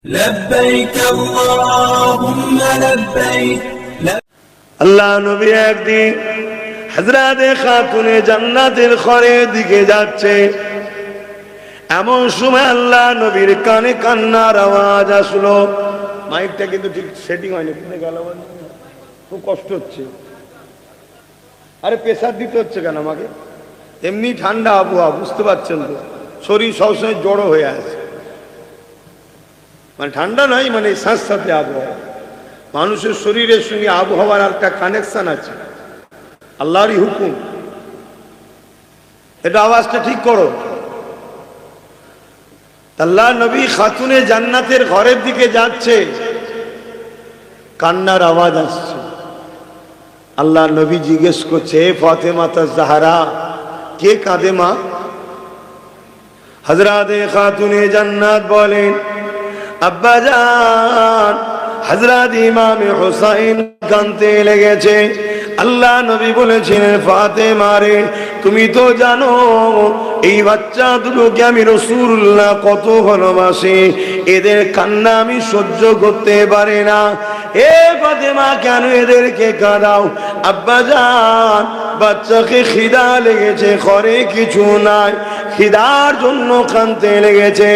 لبيك اللهم لبيك আল্লাহ নবী একদিন হযরতে খাতুনে জান্নাতের ঘরের দিকে যাচ্ছে। এমন সময় আল্লাহ নবীর কানে কান্নার আওয়াজ আসলো। মাইকটা কিন্তু ঠিক সেটিং হয়নি, কোনে গেল? খুব কষ্ট হচ্ছে। আরে প্রেসার দিতে হচ্ছে কেন আমাকে? এমনি ঠান্ডা আবহাওয়া, বুঝতে পারছেন তো, শরীর সবসময় জড়ো হয়ে আছে। মানে ঠান্ডা নয়, মানে সাথে আবহাওয়া। মানুষের শরীরের সঙ্গে আবহাওয়ার একটা কানেকশন আছে, আল্লাহরই হুকুম। এটা আওয়াজটা ঠিক করো। আল্লাহ নবী খাতুনে জান্নাতের ঘরের দিকে যাচ্ছে, কান্নার আওয়াজ আসছে। আল্লাহ নবী জিজ্ঞেস করছে, হে ফাতেমা তাজহারা, কে কাঁদে মা? হযরতে খাতুনে জান্নাত বলেন, আব্বা জান, হযরত ইমাম হুসাইন কাঁদতে লেগেছে। আল্লাহ নবী বলেছিলেন, ফাতেমা রে, তুমি তো জানো এই বাচ্চা দুটোকে আমি রাসূলুল্লাহ কত ভালোবাসি, এদের কান্না আমি সহ্য করতে পারি না। এ ফাতেমা, কেন এদেরকে কাঁদাও? আব্বা জান, বাচ্চাকে খিদা লেগেছে, ঘরে কিছু নাই, খিদার জন্য কাঁদতে লেগেছে।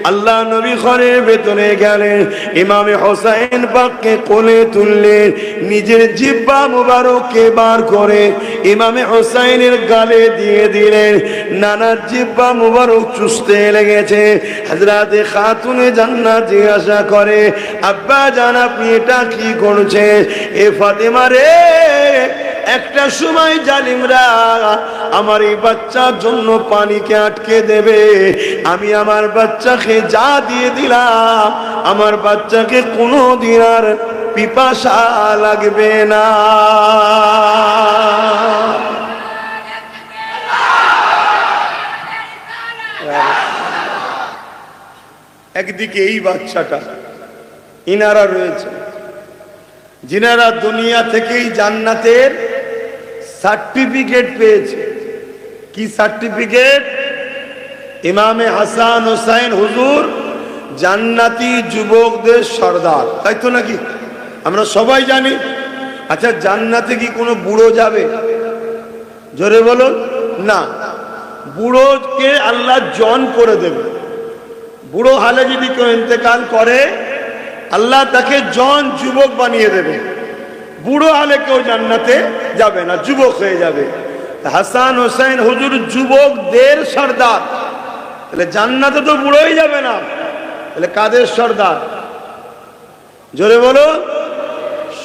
আল্লাহ নবী ঘরের ভেতরে গেলেন, ইমাম হোসেন পাককে কোলে তুললেন, নিজের জিহ্বা মুবারককে বার করে ইমাম হোসেনের গালে দিয়ে দিলেন। নানার জিহ্বা মুবারক চুষতে লেগেছে। হযরতে খাতুনে জান্নাত জিজ্ঞাসা করে, আব্বা জান, আপনি এটা কি করছেন? এ ফাতেমা রে, একটা সময় জালিমরা আমার এই বাচ্চার জন্য পানিকে আটকে দেবে, আমি আমার বাচ্চাকে যা দিয়ে দিলাম, আমার বাচ্চাকে কোনোদিন আর পিপাসা লাগবে না। একদিকে এই বাচ্চাটা, ইনারা রয়েছে যিনারা দুনিয়া থেকেই জান্নাতের সার্টিফিকেট পেয়েছে। কি সার্টিফিকেট? ইমামে হাসান হোসেন হুজুর জান্নাতি যুবকদের সর্দার, তাই তো নাকি? আমরা সবাই জানি। আচ্ছা, জান্নাতে কি কোনো বুড়ো যাবে? জোরে বলুন না। বুড়োকে আল্লাহ জন করে দেবে। বুড়ো হালে যদি কেউ ইন্তেকাল করে, আল্লাহ তাকে জন, যুবক বানিয়ে দেবে। বুড়ো হালে কেউ জান্নাতে যাবে না, যুবক হয়ে যাবে। হাসান হোসেন হুজুর যুবকদের সর্দার, তাহলে জান্নাতে তো বুড়োই যাবে না, তাহলে কাদের সর্দার? জোরে বলুন,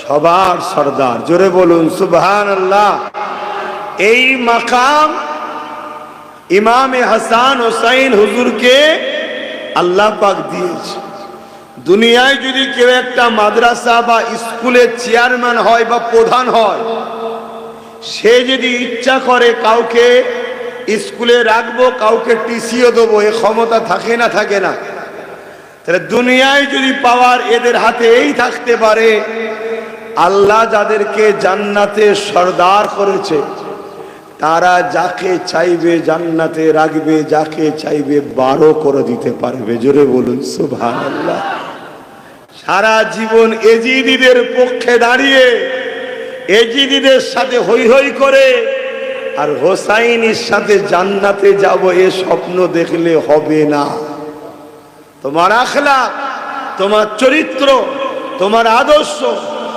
সবার সর্দার। জোরে বলুন সুবহানাল্লাহ। এই মাকাম ইমামে হাসান হোসেন হুজুরকে আল্লাহ পাক দিয়েছে। দুনিয়ায় যদি কেউ একটা মাদ্রাসা বা স্কুলের চেয়ারম্যান হয় বা প্রধান হয়, সে যদি ইচ্ছা করে কাউকে স্কুলে রাখবো, কাউকে টিসিও দেবো, এ ক্ষমতা থাকে না? থাকে না? তাহলে দুনিয়ায় যদি পাওয়ার এদের হাতে এই থাকতে পারে, আল্লাহ যাদেরকে জান্নাতে সর্দার করেছে, তারা যাকে চাইবে জান্নাতে রাখবে, যাকে চাইবে বারো করে দিতে পারবে। জোরে বলুন সুবহানাল্লাহ। সারা জীবন এজিদিদের পক্ষে দাঁড়িয়ে এজিদিদের সাথে হই হই করে আর হোসাইনের সাথে জান্নাতে যাব, এ স্বপ্ন দেখলে হবে না। তোমার আখলাক, তোমার চরিত্র, তোমার আদর্শ,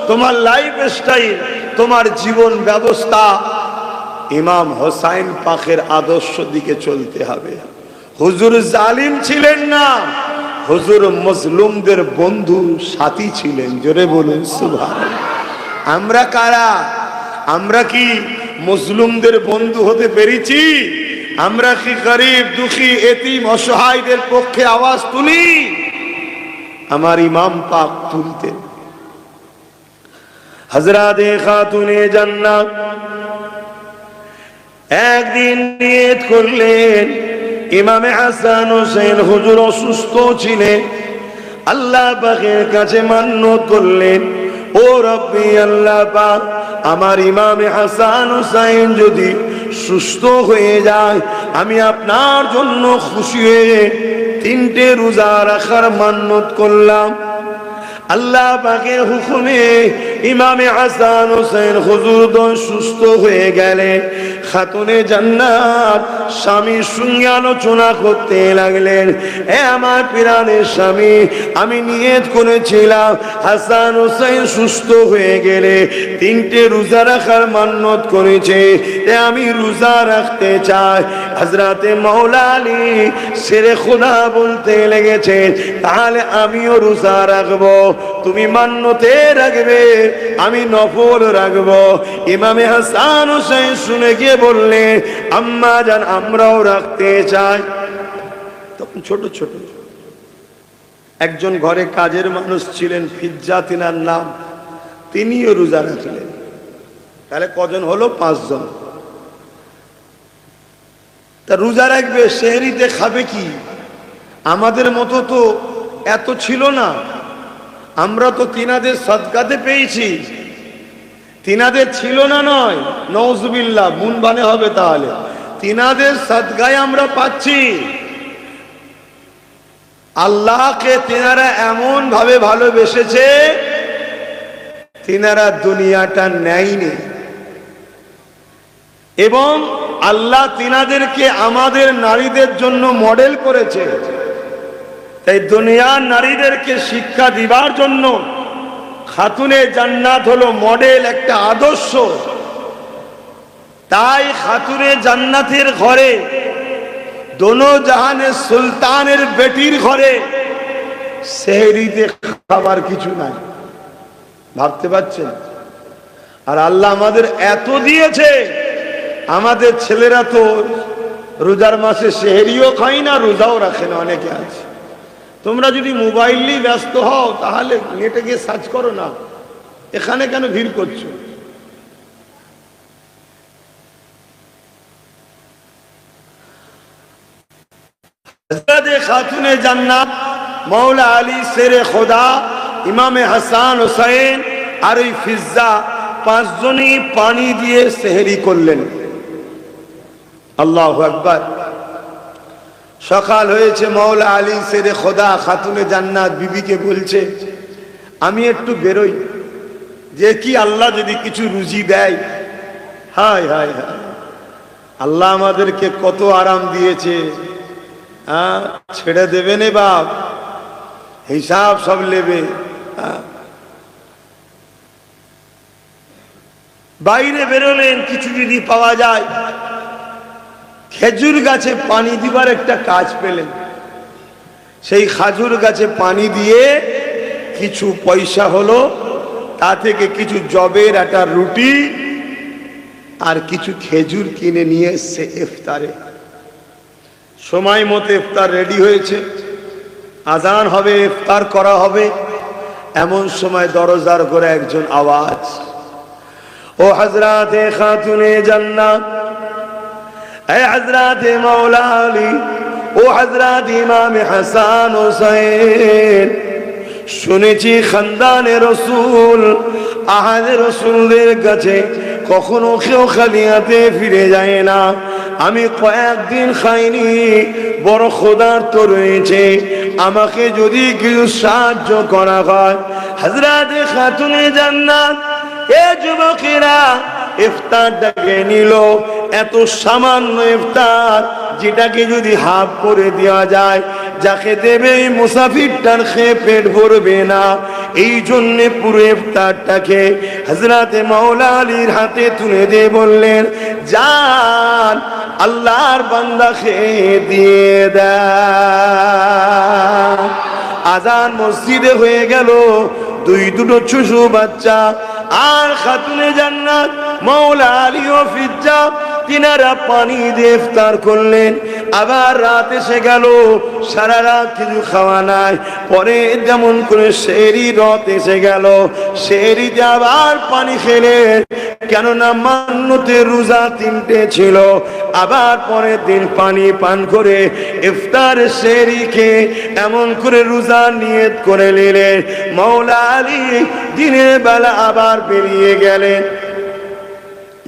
তোমার লাইফ স্টাইল, তোমার জীবন ব্যবস্থা ইমাম হোসাইন পাকের আদর্শ দিকে চলতে হবে। হুজুর জালিম ছিলেন না, হুজুর মজলুমদের বন্ধু সাথী ছিলেন। জোরে বলুন সুবহানাল্লাহ। আমরা কারা? আমরা কি মজলুমদের বন্ধু হতে পেরেছি? আমরা কি গরিব, দুঃখী, এতিম, অসহায়দের পক্ষে আওয়াজ তুলি? আমার ইমাম পাক তুলতেন। হযরতে খাতুনে জান্নাত একদিন নিয়ত করলেন, ইমামে হাসান হোসেন হুজুর অসুস্থ ছিলেন, আল্লাহ পাকের কাছে মান্নত করলেন, ও রব্বি আল্লাহ পাক, আমার ইমামে হাসান হোসেন যদি সুস্থ হয়ে যায়, আমি আপনার জন্য খুশি হয়ে তিনটে রোজা রাখার মান্যত করলাম। আল্লাহ পাকের হুকুমে ইমামে হাসান হোসেন হুজুর সুস্থ হয়ে গেলেন। খাতুনে জান্নাত স্বামীর সঙ্গে আলোচনা করতে লাগলেন, এ আমার প্রাণের স্বামী, আমি নিয়ত করেছিলাম হাসান হোসেন সুস্থ হয়ে গেলে তিনটে রোজা রাখার মান্যত করেছে, আমি রোজা রাখতে চাই। হযরতে মাওলা আলী শেরে খোদা বলতে লেগেছেন, তাহলে আমিও রোজা রাখবো, তুমি মান্যতে রাখবে, আমি নফল রাখবো। ইমামে হাসান হোসেন শুনে গিয়ে বললেন, আম্মা জান আমরাও রাখতে চাই। তখন ছোট ছোট একজন ঘরে কাজের মানুষ ছিলেন, ফিজ্জা তিনার নাম, তিনিও রোজা রাখলেন। তাহলে কজন হলো? 5 জন। তা রোজা রাখবে, সেহরিতে খাবে কি? আমাদের মতো তো এত ছিল না, আমরা তো তিনাদের সাদকাতে পেয়েছি, তিনাদের ছিল না নয়, নওজুবিল্লাহ মুন বানে হবে, তাহলে তিনাদের সাদকায় আমরা পাচ্ছি। আল্লাহকে তিনারা এমন ভাবে ভালোবেসেছে, তিনারা দুনিয়াটা নেয়নি, এবং আল্লাহ তিনাদেরকে আমাদের নারীদের জন্য মডেল করেছে। তাই দুনিয়ার নারীদেরকে শিক্ষা দিবার জন্য খাতুনে জান্নাত হলো মডেল, একটা আদর্শ। তাই খাতুনে জান্নাতের ঘরে, দোনো জাহানের সুলতানের বেটির ঘরে সেহরিতে খাবার কিছু নাই। ভাবতে পারছেন? আর আল্লাহ আমাদের এত দিয়েছে, আমাদের ছেলেরা তো রোজার মাসে সেহরিও খায় না, রোজাও রাখে না, অনেকে আছে। তোমরা যদি মোবাইলেই ব্যস্ত হও, তাহলে নেটে গিয়ে সার্চ করো না, এখানে কেন ভিড় করছো? খাতুনে জান্নাত মাওলা আলী শেরে খোদা, ইমামে হাসান হোসেন আর ওই ফিজ্জা 5 জনই পানি দিয়ে সেহরি করলেন। আল্লাহু আকবার। সকাল হয়েছে, মাওলা আলী শেরে খোদা খাতুনে জান্নাত বিবিকে বলছে, আমি একটু বেরোই, যে কি আল্লাহ যদি কিছু রুজি দেয়। হায় হায় হায়, আল্লাহ আমাদেরকে কত আরাম দিয়েছে, ছেড়ে দেবে নে বাপ, হিসাব সব নেবে। বাইরে বেরোলেন, কিছু যদি পাওয়া যায়। খেজুর গাছে পানি দিবার একটা কাজ পেলেন, সেই খাজুর গাছে পানি দিয়ে কিছু পয়সা হলো, তা থেকে কিছু জবের একটা রুটি আর কিছু খেজুর কিনে নিয়ে এসছে ইফতারে। সময় মতো ইফতার রেডি হয়েছে, আজান হবে, ইফতার করা হবে। এমন সময় দরজার করে একজন আওয়াজ, ও হযরতে খাতুনে জান্নাত, এ হযরতে মাওলা আলী, ও হযরত ইমাম হাসান হোসেন, শুনেছি খানদানে রসুল, আহাদে রসুলদের কাছে কখনো কেউ খালি হাতে ফিরে যায় না। আমি কয়েকদিন খাইনি, বড় ক্ষুধার্ত রয়েছে, আমাকে যদি কিছু সাহায্য করা হয়। হযরতে খাতুনে জান্নাত, এ যুবকেরা, ইফতারটাকে নিল, এত সামান্য ইফতার, যেটাকে যদি হাফ করে দেওয়া যায়, যাকে দেবে এই মুসাফিরটার খেয়ে পেট ভরবে না। এই জন্য পুরো ইফতারটাকে হযরতে মাওলা আলীর হাতে তুলে দিয়ে বললেন, যান, আল্লাহর বান্দা খেয়ে দিয়ে দেন। আজান মসজিদে হয়ে গেল, দুটো শিশু বাচ্চা আর খাতুনে জান্নাত মাওলা আলী ও ফিজ্জা, তিনারা পানি দিয়ে ইফতার করলেন। আবার রাত এসে গেল, সারা রাত কিছু খাওয়া নাই। পরে যেমন করে সেহরি রাত এসে গেল, সেহরিতে আবার পানি খেলেন, কেননা মান্যতে রোজা 3টে ছিল। আবার পরের দিন পানি পান করে ইফতার সেহরি খেয়ে এমন করে রোজা নিয়ত করে নিলেন। মাওলা আলী দিনের বেলা আবার বেরিয়ে গেলেন,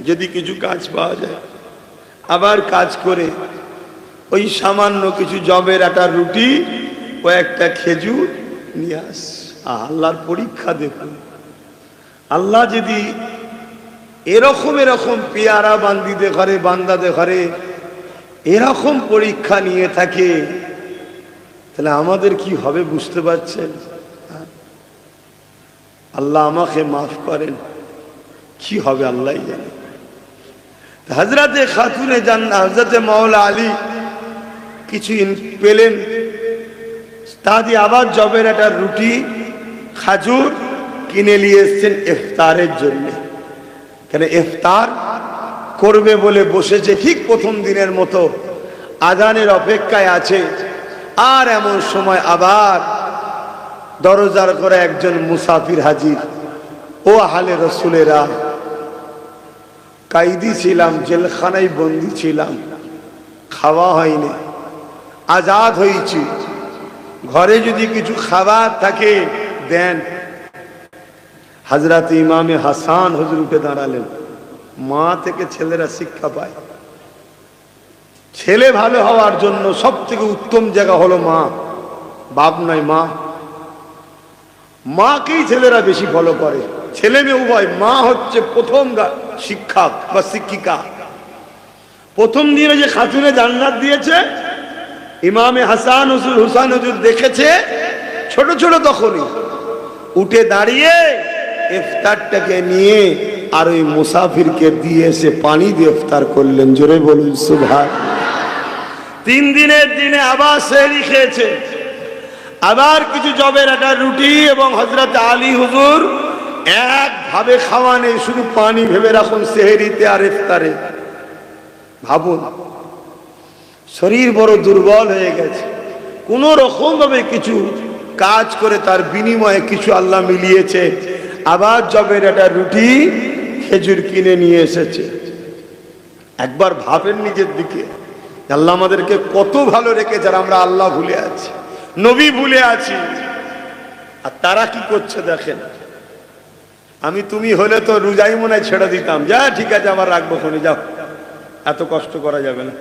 যদি কিছু কাজ পাওয়া যায়। আবার কাজ করে ওই সামান্য কিছু জবের একটা রুটি ও একটা খেজুর নিয়ে আস। আল্লাহর পরীক্ষা দেখুন। আল্লাহ যদি এরকম এরকম পেয়ারা বান্দিদের ঘরে বান্দাদের ঘরে এরকম পরীক্ষা নিয়ে থাকে, তাহলে আমাদের কি হবে বুঝতে পারছেন? আল্লাহ আমাকে মাফ করেন, কি হবে আল্লাহ জানে। হযরতে খাতুনে জান্নাত হযরতে মাওলা আলী কিছু পেলেন, তা দিয়ে আবার জবের একটা রুটি খাজুর কিনে নিয়ে এসছেন ইফতারের জন্য। কেন ইফতার করবে বলে বসেছে, ঠিক প্রথম দিনের মতো আজানের অপেক্ষায় আছে। আর এমন সময় আবার দরজার করে একজন মুসাফির হাজির। ও আহলে রসুলেরা, কাইদি ছিলাম, জেলখানায় বন্দি ছিলাম, খাওয়া হয়নি, আজাদ হয়েছি, ঘরে যদি কিছু খাবার থাকে দেন। হযরত ইমামে হাসান হুজুর উঠে দাঁড়ালেন। মা থেকে ছেলেরা শিক্ষা পায়। ছেলে ভালো হওয়ার জন্য সব থেকে উত্তম জায়গা হলো মা, বাপ নয় মা। মাকেই ছেলেরা বেশি ফলো করে, ছেলে মেয়ে উভয়। মা হচ্ছে প্রথম শিক্ষক বা শিক্ষিকা। প্রথম দিনে যে খাতুনে জান্নাত দিয়েছে, ইমামে হাসান হুসাইন হুজুর দেখেছে ছোট ছোট, তখনই উঠে দাঁড়িয়ে ইফতারটাকে নিয়ে আর ওই মুসাফিরকে দিয়ে এসে পানি দিয়ে ইফতার করলেন। জোরে বলুন সুবহানাল্লাহ। 3 দিনের দিনে আবার সেহরি খেয়েছে, আবার কিছু জবের একটা রুটি এবং হযরত আলী হুজুর একভাবে খাওয়া নেই, শুধু পানি ভেবে রাখুন সেহরিতে আর ইফতারে। ভাবুন, শরীর বড় দুর্বল হয়ে গেছে, কোন রকম ভাবে কিছু কাজ করে তার বিনিময়ে কিছু আল্লাহ মিলিয়েছে। আবার জবের একটা রুটি খেজুর কিনে নিয়ে এসেছে। একবার ভাবেন নিজের দিকে, আল্লাহ আমাদেরকে কত ভালো রেখেছে, আর আমরা আল্লাহ ভুলে আছি, নবী ভুলে আছি। আর তারা কি করছে দেখেন। আমি তুমি হলে তো রোজাই মনে হয় ছেড়ে দিতাম, যা ঠিক আছে আমার রাখবো ফোনে, যাও, এত কষ্ট করা যাবে না।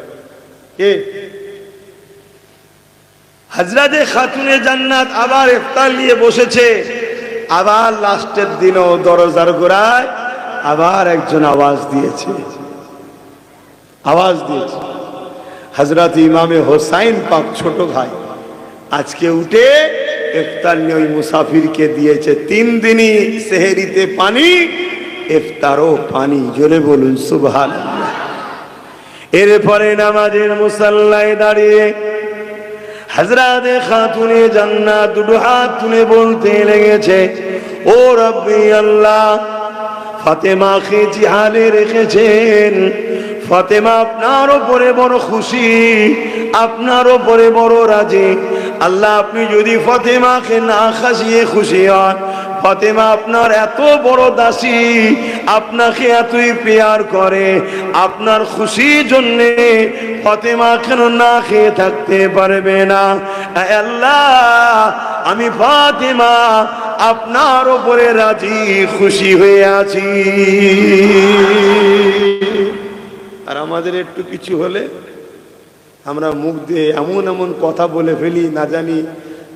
কে? হযরতে খাতুনে জান্নাত আবার ইফতার নিয়ে বসেছে। আবার লাস্টের দিনও দরজার গোড়ায় আবার একজন আওয়াজ দিয়েছে, হযরত ইমামে হোসাইন পাক ছোট ভাই আজকে উঠে ইফতার নিয়ে ওই মুসাফিরকে দিয়েছে। 3 দিনই সেহরিতে পানি, ইফতারও পানি। জোরে বলুন সুবহানাল্লাহ। এরপরে নামাজের মুসাল্লায় দাঁড়িয়ে হযরতে খাতুনে জান্নাত দুটো হাত তুলে বলতে লেগেছে, ও রব্বি আল্লাহ, ফাতেমাকে জিহালে রেখেছেন, ফাতেমা আপনার উপরে বড় খুশি, আপনার উপরে বড় রাজি। আল্লাহ, আপনি যদি ফাতেমাকে না খাসিয়ে খুশি হন, ফাতেমা আপনার এত বড় দাসী, আপনাকে এতই পেয়ার করে, আপনার খুশির জন্যে ফাতেমা কেন না খেয়ে থাকতে পারবে না? আল্লাহ, আমি ফাতেমা আপনার উপরে রাজি খুশি হয়ে আছি। আর আমাদের একটু কিছু হলে আমরা মুখ দিয়ে এমন এমন কথা বলে ফেলি, না জানি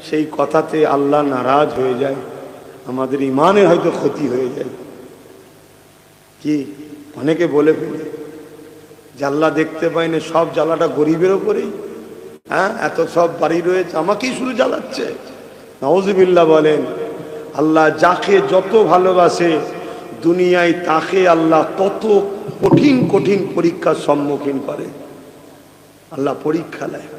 সেই কথাতে আল্লাহ নারাজ হয়ে যায়, আমাদের ইমানে হয়তো ক্ষতি হয়ে যায়। কি অনেকে বলে ফেলে যে আল্লাহ দেখতে পাই না, সব জ্বালাটা গরিবের ওপরেই। হ্যাঁ, এত সব বাড়ি রয়েছে, আমাকেই শুধু জ্বালাচ্ছে। নাউজুবিল্লাহ বলেন। আল্লাহ যাকে যত ভালোবাসে দুনিয়ায়, তাকে আল্লাহ তত কঠিন কঠিন পরীক্ষার সম্মুখীন করে। আল্লাহ পরীক্ষা নেয়।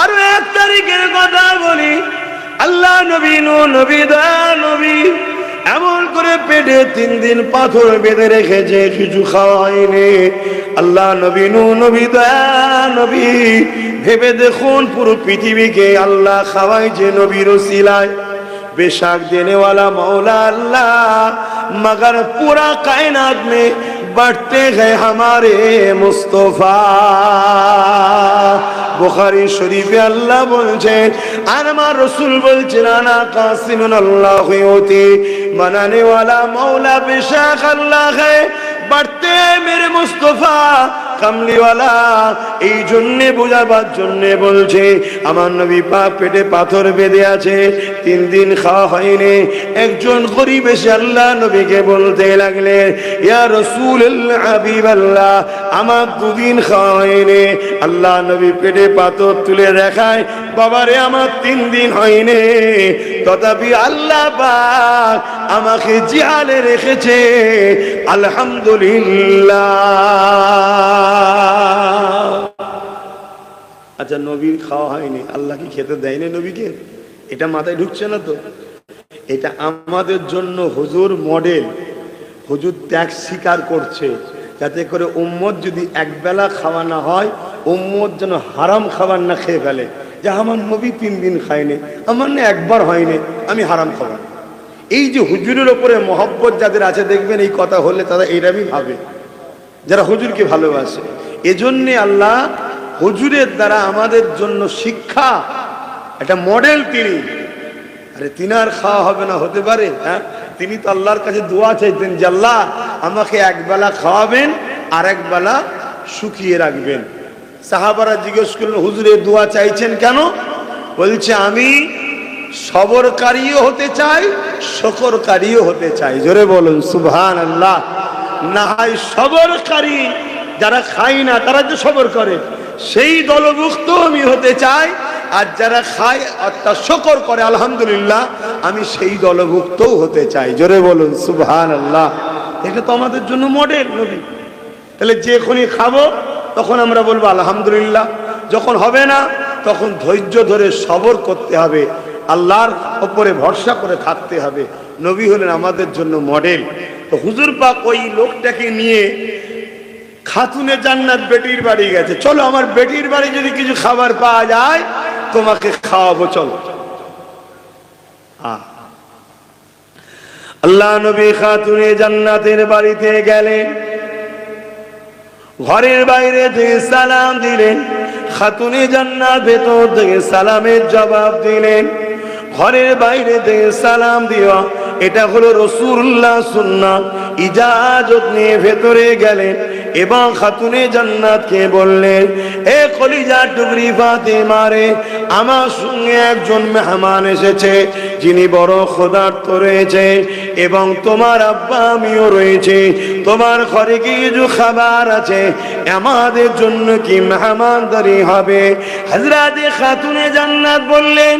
আরো 1 তারিখের কথা বলি। আল্লাহ নবী নবী দয়া নবী এমন করে পেটে 3 দিন পাথর বেঁধে রেখেছে, কিছু খাওয়াইনি। আল্লাহ নবী নবী দয়া নবী ভেবে দেখুন, পুরো পৃথিবীকে আল্লাহ খাওয়াইছে নবীর ওসিলায়। बेशक देने वाला मौला अल्लाह, मगर पूरा कायनात में बढ़ते गए हमारे मुस्तफा। बुखारी शरीफ अल्लाह बोलছেন আর আমার রাসূল বলছেন আনা কাসিমুন আল্লাহ ইউতি, মানানে वाला मौला बेशक अल्लाह है, বাড়তে মেরে মুস্তফা কামলিওয়ালা। এই জন্যে বোঝাবার জন্যে বলছে, আমার নবী পাক পেটে পাথর বেঁধে আছে, 3 দিন খাওয়া হয়নি। একজন গরীব এসে আল্লাহ নবীকে বলতে লাগলেন, ইয়া রাসূলুল্লাহ হাবিবাল্লাহ, আমার 2 দিন খাওয়া হয়নি। আল্লাহ নবী পেটে পাথর তুলে দেখায়, বাবারে আমার 3 দিন হয়নি, তথাপি আল্লাহ পাক আমাকে জিয়ালে রেখেছে, আলহামদুলিল্লাহ। আচ্ছা, নবীর খাওয়া হয়নি, আল্লাহ কি খেতে দেয়নি নবীকে? এটা মাথায় ঢুকছে না তো। এটা আমাদের জন্য হুজুর মডেল। হুজুর ত্যাগ স্বীকার করছে, যাতে করে উম্মত যদি একবেলা খাওয়া না হয়, উম্মত যেন হারাম খাবার না খেয়ে ফেলে, যে আমার নবী 3 দিন খায়নি, আমার না একবার হয়নি, আমি হারাম খাবার। এই যে হুজুরের ওপরে মহব্বত যাদের আছে, দেখবেন এই কথা হলে তারা এইরকমই ভাবে, যারা হুজুরকে ভালোবাসে। এজন্যে আল্লাহ হুজুরের দ্বারা আমাদের জন্য শিক্ষা, একটা মডেল তিনি। আরে তিনার খাওয়া হবে না হতে পারে? হ্যাঁ, তিনি তো আল্লাহর কাছে দোয়া চাইতেন যে আল্লাহ আমাকে একবেলা খাওয়াবেন আর একবেলা শুকিয়ে রাখবেন। সাহাবারা জিজ্ঞেস করলেন, হুজুরে দোয়া চাইছেন কেন? বলছে, আমি সবরকারীও হতে চাই, শকরকারীও হতে চাই। জোরে বলুন সুবহানাল্লাহ। না হয় সবরকারী, যারা খায় না তারা যে সবর করে, সেই দলভুক্ত আমি হতে চাই, আর যারা খায় অর্থাৎ শকর করে আলহামদুলিল্লাহ, আমি সেই দলভুক্তও হতে চাই। জোরে বলুন সুবহানাল্লাহ। এটা তো আমাদের জন্য মডেল নবী। তাহলে যখনই খাবো তখন আমরা বলবো আলহামদুলিল্লাহ, যখন হবে না তখন ধৈর্য ধরে সবর করতে হবে, আল্লাহর উপরে ভরসা করে থাকতে হবে। নবী হলেন আমাদের জন্য মডেল। তো হুজুর পাক ওই লোকটাকে নিয়ে খাতুনে জান্নাত বেটির বাড়ি গেছে, চলো আমার বেটির বাড়ি যদি কিছু খাবার পাওয়া যায় তোমাকে খাওয়াবো, চলো। আল্লাহ নবী খাতুনে জান্নাতের বাড়িতে গেলেন, ঘরের বাইরে থেকে সালাম দিলেন, খাতুনে জান্নাত ভেতর থেকে সালামের জবাব দিলেন। ঘরের বাইরে থেকে সালাম দেওয়া এটা হলো রাসূলুল্লাহ সুন্নাত। ইজাজত নিয়ে ভেতরে গেলেন এবং খাতুনে জান্নাতকে বললেন, এ কলিজা টুকরি ফাতেমা রে, আমার সঙ্গে একজন মেহমান এসেছে, যিনি বড় ক্ষুধার্ত রয়েছে, এবং তোমার আব্বা আমিও রয়েছে, তোমার ঘরে কিছু খাবার আছে, আমাদের জন্য কি মেহমানদারি হবে? হযরতে খাতুনে জান্নাত বললেন,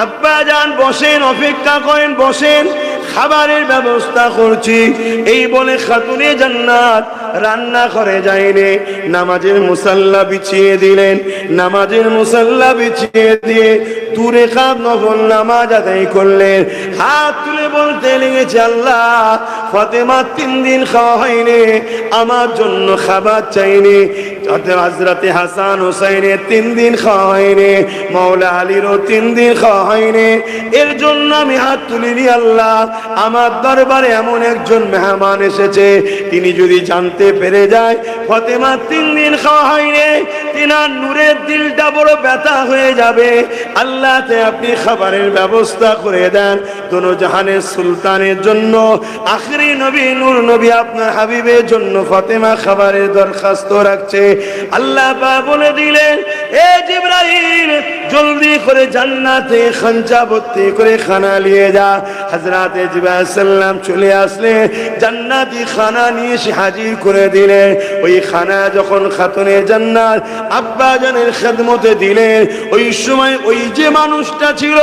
আব্বা যান বসেন, অপেক্ষা করেন, বসেন, খাবারের ব্যবস্থা করছি। এই বলে খাতুনে জান্নাত রান্না করে যায়নি, নামাজের মুসাল্লা বিছিয়ে দিলেন। নামাজের মুসাল্লা বিছিয়ে দিয়ে 2 রাকাত নফল নামাজ আদায় করলেন। হাত তুলে বলতে লেগেছে, আল্লাহ ফাতেমা 3 দিন খাওয়া হয়নি, আমার জন্য খাবার চাইনি। হযরতে হাসান হুসাইনের 3 দিন খাওয়া হয়নি, মাওলা আলীরও 3 দিন খাওয়া হয়নি। এর জন্য আমি হাত তুলিনি, আল্লাহ আমার দরবারে এমন একজন মেহমান এসেছে, তিনি যদি জানতে পেরে যায় ফাতেমা 3 দিন খাওয়া হয়নি, তিনার নূরের দিলটা বড় ব্যথা হয়ে যাবে। আল্লাহ তে আপনি খাবারের ব্যবস্থা করে দেন। দোনো জাহানের সুলতানের জন্য, আখরি নবী নূর নবী আপনার হাবিবের জন্য ফাতেমা খাবারের দরখাস্ত রাখছে। আল্লাহ পাক বলে দিলেন, এ জিবরাইল জলদি করে জান্নাতে খাঞ্চা ভর্তি করে খানা নিয়ে যা। হযরতে জিবরাইল সাল্লাম চলে আসলে জান্নাতি খানা নিয়ে এসে হাজির করে দিলেন। ওই খানা যখন খাতুনে জান্নাত আব্বা জানের খেদমতে দিলেন, ওই সময় ওই যে মানুষটা ছিল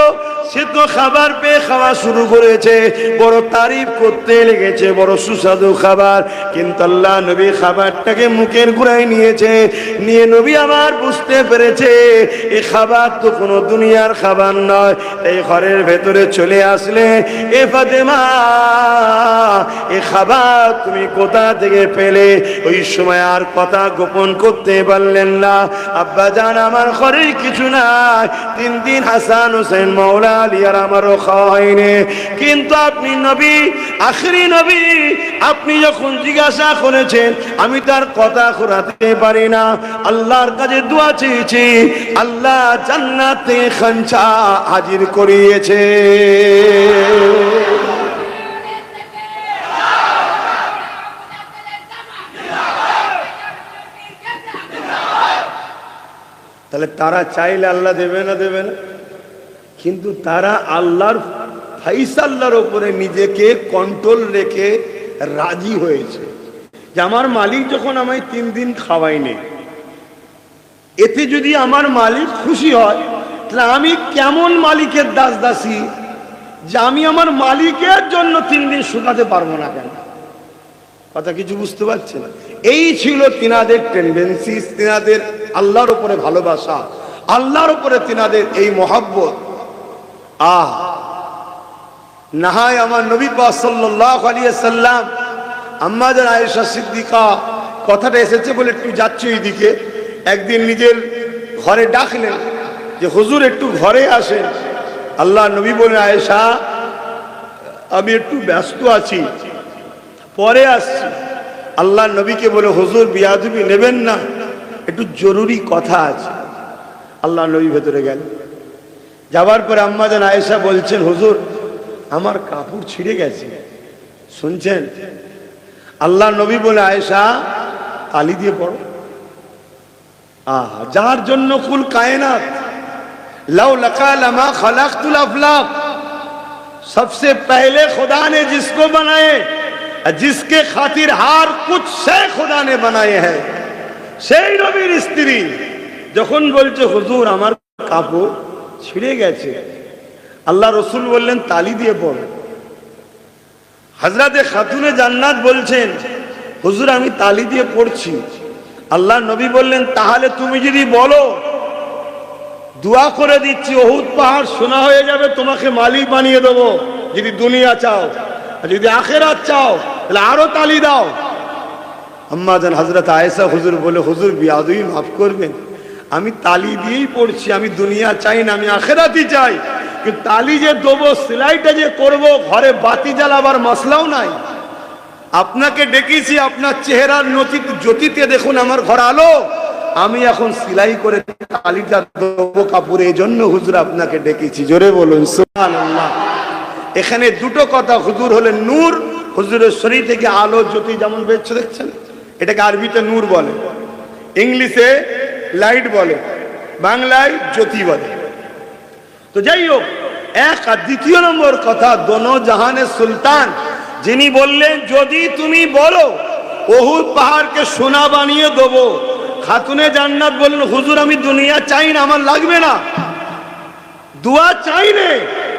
সে তো খাবার পেয়ে খাওয়া শুরু করেছে, বড় তারিফ করতে লেগেছে, বড় সুস্বাদু খাবার। কিন্তু আল্লাহ নবী খাবারটাকে মুখের গোড়ায় নিয়েছে, নিয়ে নবী আমার বুঝতে পেরেছে এই খাবার তো কোনো দুনিয়ার খাবার নয়। এই ঘরের ভেতরে চলে আসলে, এ ফাতেমা এই খাবার তুমি কোথা থেকে পেলে? ওই সময় আর কথা গোপন করতে পারলেন না। আব্বা জান আমার ঘরে কিছু নাই, 3 দিন হাসান হোসেন মাওলা আলী আর আমারও খাওয়া হয়নি। কিন্তু আপনি নবী, আখরি নবী, আপনি যখন জিজ্ঞাসা করেছেন আমি তার কথা ঘোরাতে পারি না। আল্লাহর কাছে দোয়া চেয়েছি, আল্লাহ জান্নাতে খাঞ্চা হাজির করিয়েছে। তারা চাইলে আল্লাহ দেবে না? দেবে না। কিন্তু তারা আল্লাহর ফাইসাল্লার উপরে নিজেকে কন্ট্রোল রেখে রাজি হয়েছে যে আমার মালিক যখন আমায় 3 দিন খাওয়ায়নি, এতে যদি আমার মালিক খুশি হয়, তাহলে আমি কেমন মালিকের দাস দাসী যে আমি আমার মালিকের জন্য 3 দিন শুকাতে পারবো না কেন? কথা কিছু বুঝতে পারছেন? এই ছিল তিনাদের টেন্ডেন্সি, তিনাদের আল্লাহর উপরে ভালোবাসা, আল্লাহর উপরে তিনাদের এই মহব্বত। না হয় আমার নবী পাক সাল্লাল্লাহু আলাইহি ওয়াসাল্লাম আম্মা জান আয়েশা সিদ্দিকা, কথাটা এসেছে বলে একটু যাচ্ছে এইদিকে, একদিন নিজের ঘরে ডাকলেন যে হুজুর একটু ঘরে আসেন। আল্লাহ নবী বলেন, আয়েশা আমি একটু ব্যস্ত আছি, পরে আসছি। আল্লাহ নবীকে বলে, হুজুর বিয়াদবি নেবেন না, একটু জরুরি কথা আছে। আল্লাহ নবী ভেতরে গেলেন, যাবার পরে আম্মা জান আয়েশা বলছেন, হুজুর আমার কাপড় ছিঁড়ে গেছে, শুনছেন? আল্লাহ নবী বলে, আয়েশা তালি দিয়ে পড়ো। যার জন্য কুল কায়নাত, লাউ लका लमा खलक़तुल अफ़लाक, सबसे पहले खुदा ने जिसको बनाए, जिसके खातिर हर कुछ से खुदा ने बनाए हैं, সেই নবীর স্ত্রী যখন বলছে হুজুর আমার কাপড় ছিঁড়ে গেছে, আল্লাহ রসুল বললেন তালি দিয়ে পড়ো। হযরতে খাতুনে জান্নাত বলছেন, হুজুর আমি তালি দিয়ে পড়ছি। আল্লাহ নবী বললেন, তাহলে তুমি যদি বলো দোয়া করে দিচ্ছি উহুদ পাহাড় সোনা হয়ে যাবে, তোমাকে মালিক বানিয়ে দেবো, যদি দুনিয়া চাও, আর যদি আখিরাত চাও তাহলে আরো তালি দাও। আম্মা জান হযরত আয়েশা হুজুর বলে, হুজুর বিয়াদবি মাফ করবেন, আমি তালি দিয়েই পড়ছি, আমি দুনিয়া চাই না, আমি আখিরাতই চাই। কিন্তু তালি যে দেবো, সেলাইটা যে করব, ঘরে বাতি জ্বালাবার মশলাও নাই। আপনাকে ডেকেছি, আপনার চেহারার জ্যোতিতে দেখুন আমার ঘর আলো, আমি এখন সেলাই করে তালিটা দেবো কাপড়ে, এই জন্য হুজুর আপনাকে ডেকেছি। জোরে বলুন সুবহানাল্লাহ। এখানে দুটো কথা, হুজুর হলেন নূর, হুজুরের শরীর থেকে আলো জ্যোতি যেমন বেরোচ্ছে দেখছেন, এটাকে আরবিতে নূর বলে, ইংলিশে লাইট বলে, বাংলায় জ্যোতি বলে। তো যাই হোক, এক আর দ্বিতীয় নম্বর কথা, দোনো জাহানের সুলতান যিনি বললেন যদি তুমি বলো উহুদ পাহাড়কে সোনা বানিয়ে দেবো, খাতুনে জান্নাত বললেন হুজুর আমি দুনিয়া চাই না, আমার লাগবে না, দোয়া চাই না,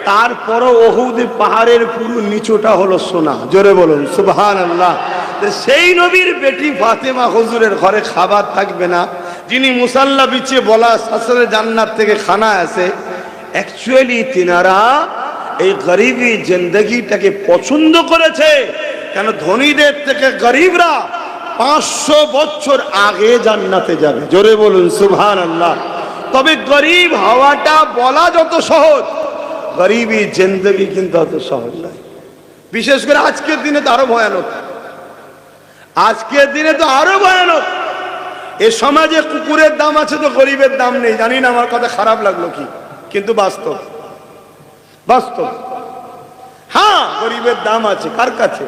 তারপরও উহুদ পাহাড়ের পুরো নিচুটা হলো সোনা। জোরে বলুন সুবহানাল্লাহ। সেই নবীর বেটি ফাতেমা হুজুরের ঘরে খাবার থাকবে না, যিনি মুসাল্লা বিছিয়ে বলা শাসরে জান্নাত থেকে খানা আসে, অ্যাকচুয়ালি তিনারা এই গরিবী জিন্দগিটাকে পছন্দ করেছে। কেন ধনীদের থেকে গরিবরা 500 বছর আগে জান্নাতে যাবে। জোরে বলুন সুবহানাল্লাহ। তবে গরিব হওয়াটা বলা যত সহজ, গরিবী জিন্দগি কিন্তু অত সহজ নয়। বিশেষ করে আজকের দিনে তো আরো ভয়ানক, আজকের দিনে তো আরো ভয়ানক। এ সমাজে কুকুরের দাম আছে তো গরিবের দাম নেই। জানি না আমার কথা খারাপ লাগলো কি, কিন্তু বাস্তব বাস্তব। হ্যাঁ গরিবের দাম আছে, কার কাছে?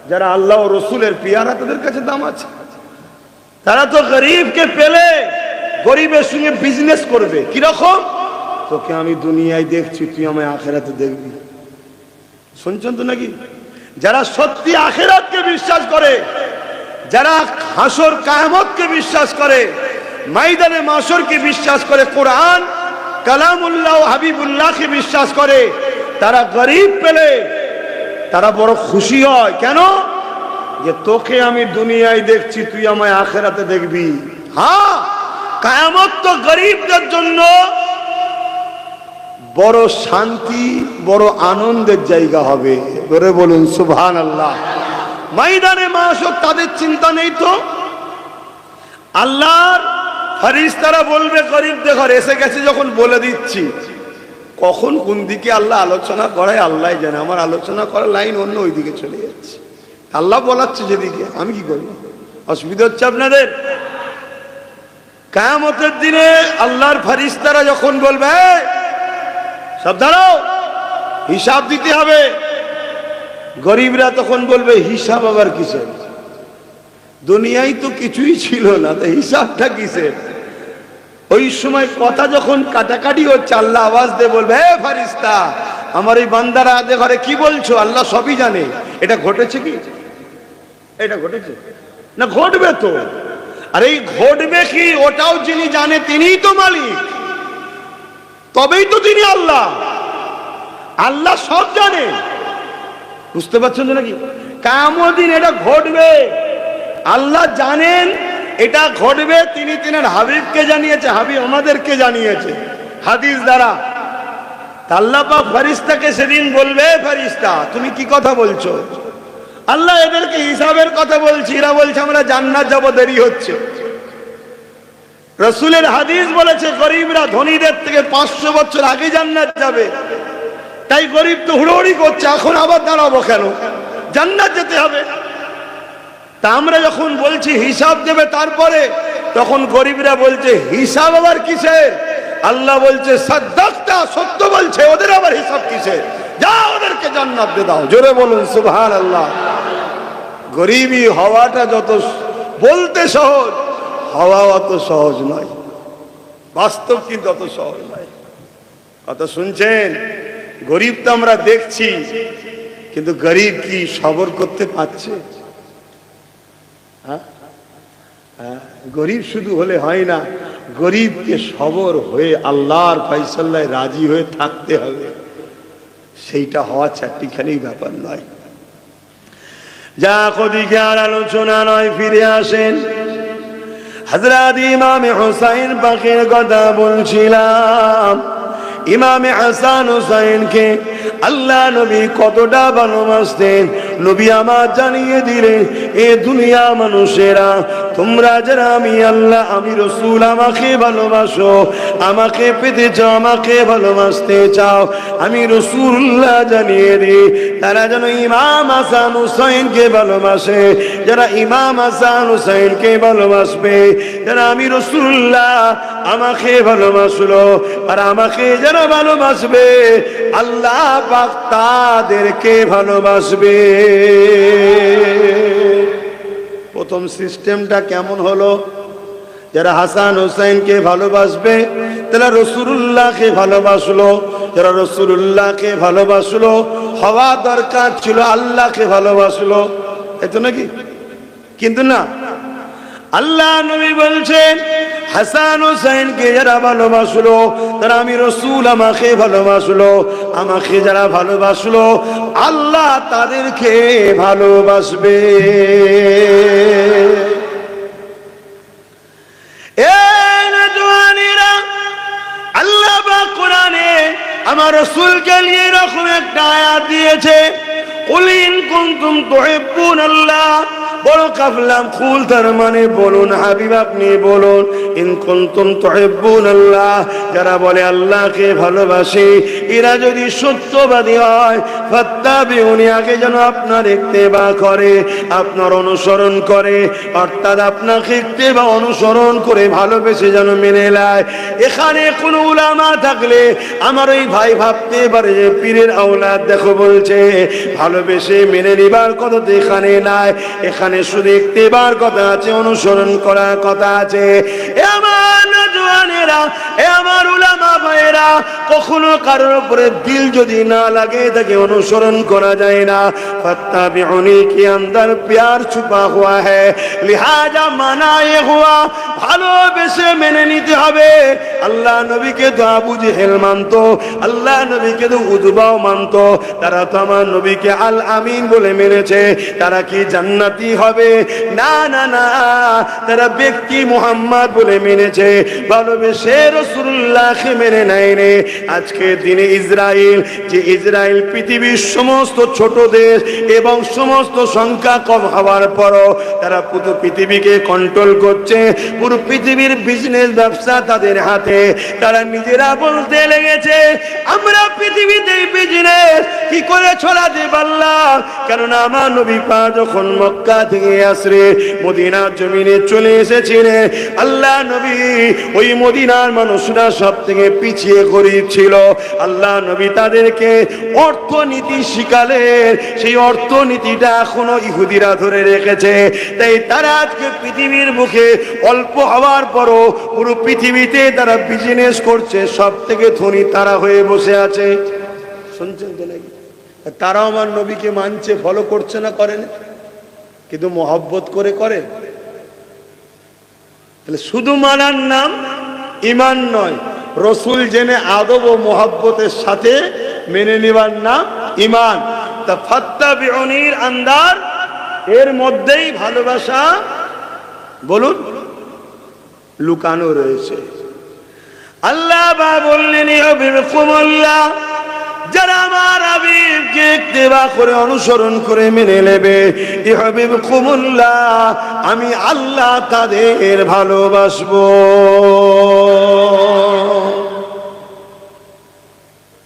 যারা আল্লাহ ও রসুলের পিয়ারা, তাদের কাছে দাম আছে। তারা তো গরিবকে পেলে গরিবের সঙ্গে বিজনেস করবে। কিরকম? তোকে আমি দুনিয়ায় দেখছি, তুই আমায় আখেরাতে দেখবি। শুনছেন তো নাকি? যারা সত্যি আখেরাতকে বিশ্বাস করে, যারা হাসর কিয়ামতকে বিশ্বাস করে, ময়দানে মাশরকে বিশ্বাস করে, কোরআন কালামুল্লাহ ও হাবিবুল্লাহকে বিশ্বাস করে, তারা গরিব পেলে তারা বড় খুশি হয়। কেন? যে তোকে আমি দুনিয়ায় দেখছি, তুই আমায় আখেরাতে দেখবি। হ্যাঁ, কিয়ামত তো গরিবদের জন্য বড় শান্তি, বড় আনন্দের জায়গা হবে। ধরে বলুন সুবহানাল্লাহ। ময়দানে মাশর তাদের চিন্তা নেই তো। আল্লাহর ফেরেশতারা বলবে গরিবদের ঘরে এসে গেছে যখন বলে দিচ্ছি, কখন কোন দিকে আল্লাহ আলোচনা করায় আল্লাহ জানে। আমার আলোচনা করার লাইন অন্য ওই দিকে চলে যাচ্ছে, আল্লাহ বলাচ্ছে যেদিকে, আমি কি করব? অসুবিধা হচ্ছে আপনাদের? কিয়ামতের দিনে আল্লাহর ফেরেশতারা যখন বলবে সব দাঁড়াও, হিসাব দিতে হবে, গরিবরা তখন বলবে হিসাব আবার কিসের? দুনিয়ায় তো কিছুই ছিল না, তো হিসাবটা কিসের? ওই সময় কথা যখন কাটাকাটি হচ্ছে, আল্লাহ আওয়াজ দিয়ে বলবে, হে ফারিস্তা, আমার এই বান্দারা আদে ঘরে কি বলছো? আল্লাহ সবই জানে। এটা ঘটেছে কি? এটা ঘটেছে না? ঘটবে তো। আর এই ঘটবে কি, ওটাও যিনি জানে তিনিই তো মালিক, তবেই তো তিনি আল্লাহ। আল্লাহ সব জানে, বুঝতে পারছেন তো নাকি? কিয়ামত দিন এটা ঘটবে, আল্লাহ জানেন এটা ঘটবে। তিনি তিনার হাবিবকে জানিয়েছে, হাবিব আমাদেরকে জানিয়েছে হাদিস দ্বারা। আল্লাহ পাক ফেরেশতাকে সেদিন বলবে, ফেরেশতা তুমি কি কথা বলছো? আল্লাহ এদেরকে হিসাবের কথা বলছি, এরা বলছে আমরা জান্নাত যাব, দেরি হচ্ছে। রাসূলের হাদিস বলেছে গরিবরা ধনীদের থেকে 500 বছর আগে জান্নাত যাবে, তাই গরিব তো হুড়োহুড়ি করছে, এখন আবার দাঁড়াবো কেন, জান্নাত যেতে হবে। তা আমরা যখন বলছি হিসাব দেবে তারপরে, তখন গরিবরা বলছে হিসাব আবার কিসের? আল্লাহ বলছে সাদ্দাকতা, সত্য বলছে, ওদের আবার হিসাব কিসের? যা ওদেরকে জান্নাত দিয়ে দাও। জোরে বলুন সুবহানাল্লাহ। গরিবী হওয়াটা যত বলতে সহজ, হওয়া অত সহজ নয়, বাস্তব কিন্তু অত সহজ নয়। কথা শুনছেন? গরিব তো আমরা দেখছি, কিন্তু গরিব কি সবর করতে পারছে? গরিব শুধু হলে হয় না, গরিবকে সবর হয়ে আল্লাহর ফয়সালায় রাজি হয়ে থাকতে হবে। সেইটা হওয়া চারটিখানি ব্যাপার নয়। যা কদিকে আর আলোচনা নয়, ফিরে আসেন। হযরত ইমামে হুসাইন পাকের কথা বলছিলাম। ইমামে হাসান হুসাইনকে আল্লাহ নবী কতটা ভালোবাসতেন, নবী আমার জানিয়ে দিলেন, এ দুনিয়া মানুষেরা, তোমরা যারা আমি আল্লাহ আমি রাসূল আমাকে ভালোবাসো, আমাকে পেতে চাও, আমাকে ভালোবাসতে চাও, আমি রাসূলুল্লাহ জানিয়ে দিই তারা যেন ইমাম হাসান হুসাইনকে ভালোবাসে। যারা ইমাম হাসান হুসাইনকে ভালোবাসবে, যারা আমি রাসূলুল্লাহ আমাকে ভালোবাসলো, আর আমাকে যারা ভালোবাসবে আল্লাহ পাক তাদেরকে ভালোবাসবে। প্রথম সিস্টেমটা কেমন হলো? যারা হাসান হুসাইনকে ভালোবাসবে তারা রাসূলুল্লাহকে ভালোবাসলো, যারা রাসূলুল্লাহকে ভালোবাসলো হওয়া দরকার ছিল আল্লাহকে ভালোবাসলো, এত নাকি? কিন্তু না, আল্লাহ নবী বলছেন হাসান হুসাইনকে যারা ভালোবাসলো তারা আমি রাসূল আমাকে ভালোবাসলো, আমাকে যারা ভালোবাসলো আল্লাহ তাদেরকে ভালোবাসবে। আল্লাহ পাক কোরআনে আমার রাসূলকে নিয়ে এরকম একটা আয়াত দিয়েছে, কুল ইন কুনতুম তুহিব্বুনাল্লাহ। বড় কাফলাম কুল, তার মানে বলুন হাবিব আপনি বলুন, ইন কুনতুম তুহিব্বুনাল্লাহ, যারা বলে আল্লাহকে ভালোবাসে এরা যদি সত্যবাদী হয়, ফাত্তাবিউনি, আগে যেন আপনার ইত্তেবা করে, আপনার অনুসরণ করে, অর্থাৎ আপনাকে ইত্তেবা অনুসরণ করে ভালোবেসে যেন মেনে নেয়। এখানে কোন উলামা থাকলে আমার ওই ভাই ভাবতে পারে যে পীরের আওলাদ দেখো বলছে ভালোবেসে মেনে নিবার কথা তো এখানে নাই, এখানে শুধু ইত্তেবার কথা আছে, অনুসরণ করার কথা আছে। এ আমার নওজওয়ানেরা, এ আমার উলামা ভাইয়েরা, কখনো কারোর উপরে দিল যদি না লাগে তাকে অনুসরণ করা যায় না। ফাত্তাবিউনি কি আন্দার প্যার ছুপা হুয়া है, লিহাজা মানায়ে হুয়া, ভালোবেসে মেনে নিতে হবে। আল্লাহ নবীকে তো আবু জেহেল মানতো, আল্লাহ নবীকে তো উতবাও মানতো, তারা তো আমার নবীকে আল আমিন বলে মেনেছে। তারা কি জান্নাতি হবে? না না না, তারা ব্যক্তি মুহাম্মদ বলে মেনেছে, ভালোবেসে রাসূলুল্লাহকে মেনে নেয়নি। আজকে দিনে ইসরায়েল, যে ইসরায়েল পৃথিবীর সমস্ত ছোট দেশ এবং সমস্ত সংখ্যা কম হওয়ার পরও তারা পুরো পৃথিবীকে কন্ট্রোল করছে, পুরো পৃথিবীর বিজনেস ব্যবসা তাদের হাতে। তারা নিজেরা বলতে লেগেছে আমরা পৃথিবীতে বিজনেস কি করে ছড়াতে পারলাম, কেননা আমার নবী পাক যখন মক্কা থেকে আসরে মদিনার জমিনে চলে এসেছিলেন, আল্লাহ নবী ওই মদিনার মানুষরা সব থেকে পিছিয়ে গরিব ছিল, আল্লাহ নবী তাদেরকে অর্থনীতি শিখালেন। সেই অর্থনীতিটা এখনো ইহুদিরা ধরে রেখেছে। তাই তারা আজকে পৃথিবীর মুখে অল্প হওয়ার পরও পুরো পৃথিবীতে তারা বিজনেস করছে, সব থেকে ধনী তারা হয়ে বসে আছে। শুনছেন তো নাকি? তারাও আমার নবীকে মানছে, ফলো করছে না, করে না, কিন্তু মহব্বত করে করে। তাহলে শুধু মানার নাম ঈমান নয়, রসুল জেনে আদব ও মহব্বতের সাথে মেনে নেবার নাম ঈমান। তা ফাত্তাবিউনির আন্দার এর মধ্যেই ভালোবাসা বলুন লুকানো রয়েছে। আল্লাহ বা বললেন ইউহিব্বুকুমুল্লাহ, যারা আমার হাবিবকে ইত্তেবা করে অনুসরণ করে মেনে নেবে, ইউহিব্বুকুমুল্লাহ, আমি আল্লাহ তাদের ভালোবাসবো।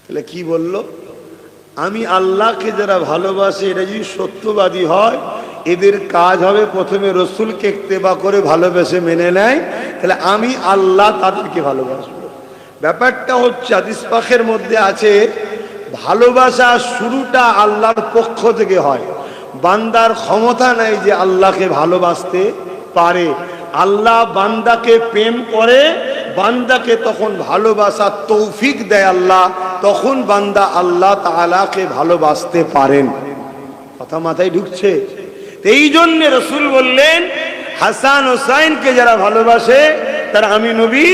তাহলে কি বললো? আমি আল্লাহকে যারা ভালোবাসে, এটা যদি সত্যবাদী হয়, এদের কাজ হবে প্রথমে রসুলকে ইত্তেবা করে ভালোবেসে মেনে নেয়, তাহলে আমি আল্লাহ তাদেরকে ভালোবাসবো। ব্যাপারটা হচ্ছে হাদিস পাকের মধ্যে আছে, ভালোবাসা শুরুটা আল্লাহর পক্ষ থেকে হয়। বান্দার ক্ষমতা নাই যে আল্লাহকে ভালোবাসতে পারে। আল্লাহ বান্দাকে প্রেম করে, বান্দাকে তখন ভালোবাসার তৌফিক দেয় আল্লাহ, তখন বান্দা আল্লাহ তাআলাকে ভালোবাসতে পারেন। কথা মাথায় ঢুকছে? এই জন্য রসুল বললেন, হাসান হোসাইনকে যারা ভালোবাসে তারা আমি নবী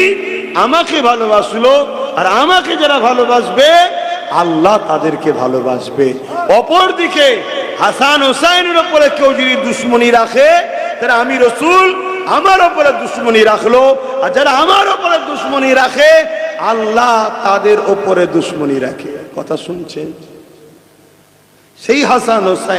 আমাকে ভালোবাসলো, আর আমাকে যারা ভালোবাসবে আল্লাহ তাদেরকে ভালোবাসবে। অপরদিকে হাসান হোসাইনের উপরে কেউ যদি দুশ্মনী রাখে, তারা আমি রসুল আমার উপরে দুশ্মনী রাখলো, আর যারা আমার উপরে দুশ্মনী রাখে আল্লাহ তাদের উপরে দুশ্মনী রাখে। কথা শুনছেন? সেই হাসান হোসাইন